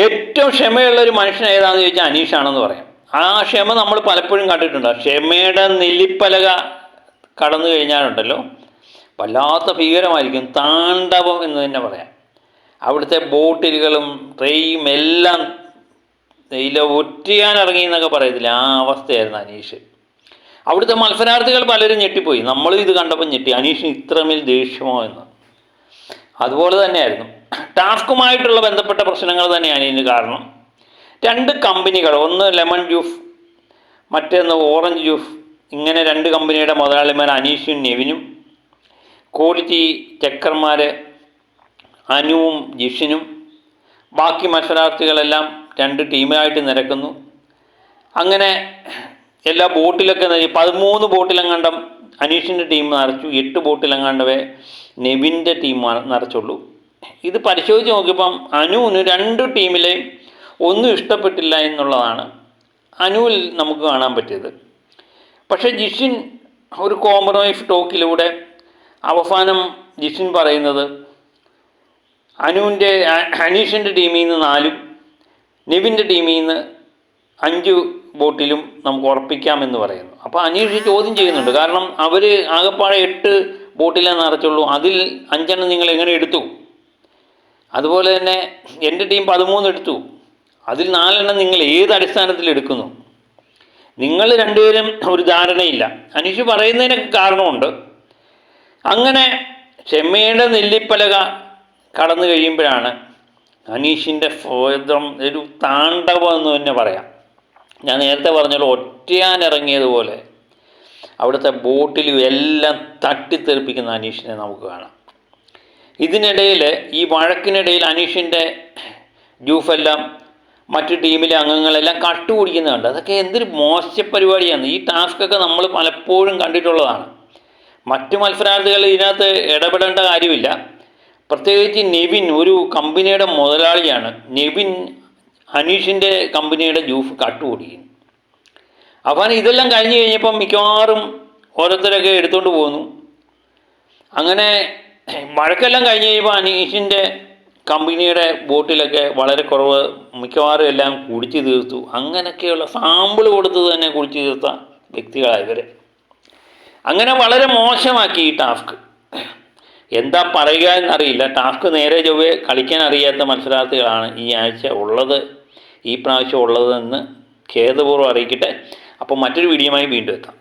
ഏറ്റവും ക്ഷമയുള്ള ഒരു മനുഷ്യൻ ഏതാണെന്ന് ചോദിച്ചാൽ അനീഷാണെന്ന് പറയാം. ആ ക്ഷമ നമ്മൾ പലപ്പോഴും കണ്ടിട്ടുണ്ട്. ക്ഷമയുടെ നെല്ലിപ്പലക കടന്നു കഴിഞ്ഞാലുണ്ടല്ലോ വല്ലാത്ത ഭീകരമായിരിക്കും. താണ്ഡവം എന്ന് തന്നെ പറയാം. അവിടുത്തെ ബോട്ടിലുകളും ട്രെയും എല്ലാം ഇതിൽ ഒറ്റയാൻ ഇറങ്ങി എന്നൊക്കെ പറയത്തില്ല, ആ അവസ്ഥയായിരുന്നു അനീഷ്. അവിടുത്തെ മത്സരാർത്ഥികൾ പലരും ഞെട്ടിപ്പോയി. നമ്മളും ഇത് കണ്ടപ്പോൾ ഞെട്ടി, അനീഷിന് ഇത്രമേൽ ദേഷ്യമോ എന്ന്. അതുപോലെ തന്നെയായിരുന്നു ടാസ്കുമായിട്ടുള്ള ബന്ധപ്പെട്ട പ്രശ്നങ്ങൾ തന്നെയാണ് ഇതിന് കാരണം. രണ്ട് കമ്പനികൾ, ഒന്ന് ലെമൺ ജ്യൂസ് മറ്റൊന്ന് ഓറഞ്ച് ജ്യൂസ്, ഇങ്ങനെ രണ്ട് കമ്പനിയുടെ മുതലാളിമാർ അനീഷും നെവിനും, ക്വാളിറ്റി ചെക്കർമാർ അനുവും ജിഷിനും, ബാക്കി മത്സരാർത്ഥികളെല്ലാം രണ്ട് ടീമായിട്ട് നിരക്കുന്നു. അങ്ങനെ എല്ലാ ബോട്ടിലൊക്കെ 13 ബോട്ടിലെങ്ങാണ്ടും അനീഷിൻ്റെ ടീം നിറച്ചു, 8 ബോട്ടിലെങ്ങാണ്ടവേ നെവിൻ്റെ ടീം നിറച്ചുള്ളൂ. ഇത് പരിശോധിച്ച് നോക്കിയപ്പം അനുവിന് 2 ടീമിലെയും ഒന്നും ഇഷ്ടപ്പെട്ടില്ല എന്നുള്ളതാണ് അനുവിൽ നമുക്ക് കാണാൻ പറ്റിയത്. പക്ഷേ ജിഷിൻ ഒരു കോംപ്രമൈസ് ടോക്കിലൂടെ അവസാനം ജിഷിൻ പറയുന്നത് അനീഷിൻ്റെ ടീമിൽ നിന്ന് 4 നെവിൻ്റെ ടീമിൽ നിന്ന് 5 ബോട്ടിലും നമുക്ക് ഉറപ്പിക്കാമെന്ന് പറയുന്നു. അപ്പോൾ അനീഷ് ചോദ്യം ചെയ്യുന്നുണ്ട്, കാരണം അവർ ആകെപ്പാടെ 8 ബോട്ടിലേ നിറച്ചുള്ളൂ, അതിൽ 5 നിങ്ങൾ എങ്ങനെ എടുത്തു? അതുപോലെ തന്നെ എൻ്റെ ടീം 13 എടുത്തു, അതിൽ 4 നിങ്ങൾ ഏത് അടിസ്ഥാനത്തിൽ എടുക്കുന്നു? നിങ്ങൾ രണ്ടുപേരും ഒരു ധാരണയില്ല. അനീഷ് പറയുന്നതിനൊക്കെ കാരണമുണ്ട്. അങ്ങനെ ക്ഷമയുടെ നെല്ലിപ്പലക കടന്നു കഴിയുമ്പോഴാണ് അനീഷിൻ്റെ ഒരു താണ്ഡവം എന്ന് തന്നെ പറയാം. ഞാൻ നേരത്തെ പറഞ്ഞല്ലോ, ഒറ്റയാൻ ഇറങ്ങിയതുപോലെ അവിടുത്തെ ബോട്ടിലും എല്ലാം തട്ടിത്തെറിപ്പിക്കുന്ന അനീഷിനെ നമുക്ക് കാണാം. ഇതിനിടയിൽ, ഈ വഴക്കിനിടയിൽ അനീഷിൻ്റെ ജ്യൂസെല്ലാം മറ്റു ടീമിലെ അംഗങ്ങളെല്ലാം കട്ടുകുടിക്കുന്നുണ്ട്. അതൊക്കെ എന്തൊരു മോശ പരിപാടിയാണ്. ഈ ടാസ്കൊക്കെ നമ്മൾ പലപ്പോഴും കണ്ടിട്ടുള്ളതാണ്. മറ്റു മത്സരാർത്ഥികൾ ഇതിനകത്ത് ഇടപെടേണ്ട കാര്യമില്ല. പ്രത്യേകിച്ച് നെവിൻ ഒരു കമ്പനിയുടെ മുതലാളിയാണ്. നെവിൻ അനീഷിൻ്റെ കമ്പനിയുടെ ജ്യൂസ് കട്ടുകുടിക്കുന്നു. അപ്പം ഇതെല്ലാം കഴിഞ്ഞ് കഴിഞ്ഞപ്പം മിക്കവാറും ഓരോരുത്തരൊക്കെ എടുത്തുകൊണ്ട് പോന്നു. അങ്ങനെ വഴക്കെല്ലാം കഴിഞ്ഞ് കഴിയുമ്പോൾ അനീഷിൻ്റെ കമ്പനിയുടെ ബോട്ടിലൊക്കെ വളരെ കുറവ്, മിക്കവാറും എല്ലാം കുടിച്ച് തീർത്തു. അങ്ങനെയൊക്കെയുള്ള സാമ്പിൾ കൊടുത്തത് തന്നെ കുടിച്ച് തീർത്ത വ്യക്തികളാണ് ഇവർ. അങ്ങനെ വളരെ മോശമാക്കി ഈ ടാസ്ക്. എന്താ പറയുക എന്നറിയില്ല. ടാസ്ക് നേരെ ചൊവ്വേ കളിക്കാൻ അറിയാത്ത മത്സരാർത്ഥികളാണ് ഈ ആഴ്ച ഉള്ളത്, ഈ പ്രാവശ്യം ഉള്ളതെന്ന് ഖേദപൂർവ്വം അറിയിക്കട്ടെ. അപ്പോൾ മറ്റൊരു വീഡിയോയുമായി വീണ്ടും എത്താം.